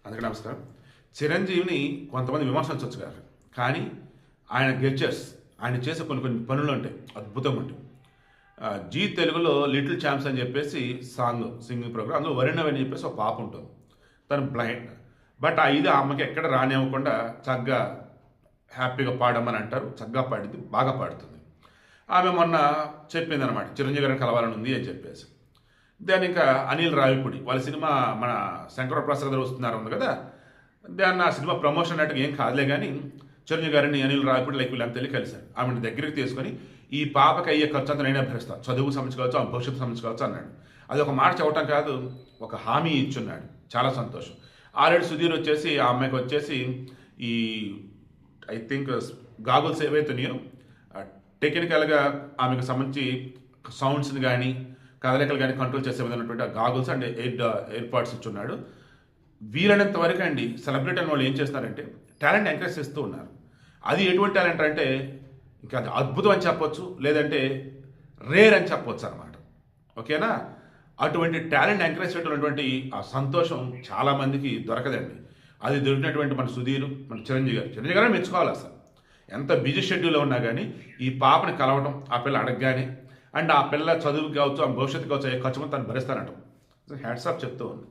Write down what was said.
అందరికీ నమస్కారం. చిరంజీవిని కొంతమంది విమర్శించవచ్చు గారు, కానీ ఆయన గెస్చర్స్, ఆయన చేసే కొన్ని కొన్ని పనులు ఉంటాయి, అద్భుతంగా ఉంటాయి. జీ తెలుగులో లిటిల్ ఛాంప్స్ అని చెప్పేసి సింగింగ్ ప్రోగ్రామ్, అందులో వరుణవ్ అని చెప్పేసి ఒక పాప ఉంటుంది. తను బ్లైండ్, బట్ ఆ అమ్మకి ఎక్కడ రానివ్వకుండా చక్కగా హ్యాపీగా పాడమని అంటారు. చక్కగా పాడింది, బాగా పాడుతుంది. ఆమె మొన్న చెప్పింది అనమాట, చిరంజీవి గారిని కలవాలని ఉంది అని చెప్పేసి. దాని ఇంకా అనిల్ రావిపూడి వాళ్ళ సినిమా మన శంకరప్రసాద్ గారు వస్తున్నారు ఉంది కదా, దాన్ని ఆ సినిమా ప్రమోషన్ అన్నట్టుగా ఏం కాదులే, కానీ చిరంజీవి గారిని అనిల్ రావిపూడి లైక్ వీళ్ళంతా తెలియ కలిశారు. ఆమెను దగ్గరికి తీసుకొని ఈ పాపకి అయ్యే ఖర్చు అంతా నేనే భరిస్తాను, చదువు సంబంధించుకోవచ్చు, ఆ భవిష్యత్తు సంబంధించుకోవచ్చు అన్నాడు. అది ఒక మాట చెప్పటం కాదు, ఒక హామీ ఇచ్చున్నాడు. చాలా సంతోషం. ఆల్రెడీ సుధీర్ వచ్చేసి ఆ అమ్మాయికి వచ్చేసి ఈ ఐ థింక్ గాగుల్స్ ఏవైతున్నాయో టెక్నికల్గా ఆమెకు సంబంధించి సౌండ్స్ని కానీ కదలికలు కానీ కంట్రోల్ చేసే విధమైనటువంటి ఆ గాగుల్స్ అండ్ ఎయిర్పాడ్స్ ఇచ్చున్నాడు. వీలైనంత వరకు అండి సెలబ్రిటీ అని వాళ్ళు ఏం చేస్తున్నారంటే టాలెంట్ ఎంకరేజ్ చేస్తూ ఉన్నారు. అది ఎటువంటి టాలెంట్ అంటే ఇంకా అది అద్భుతం అని చెప్పొచ్చు, లేదంటే రేర్ అని చెప్పొచ్చు అనమాట. ఓకేనా? అటువంటి టాలెంట్ ఎంకరేజ్ చేయటువంటి ఆ సంతోషం చాలామందికి దొరకదండి. అది దొరికినటువంటి మన సుధీర్, మన చిరంజీవి గారు మెచ్చుకోవాలి. అసలు ఎంత బిజీ షెడ్యూల్లో ఉన్నా కానీ ఈ పాపని కలవడం, ఆ పిల్ల అడగగానే, అండ్ ఆ పిల్ల చదువుకి కావచ్చు, ఆ భవిష్యత్తు కావచ్చు, ఏ ఖర్చు తను భరిస్తానంటాం. హ్యాట్స్ ఆఫ్ చెప్తూ ఉంది.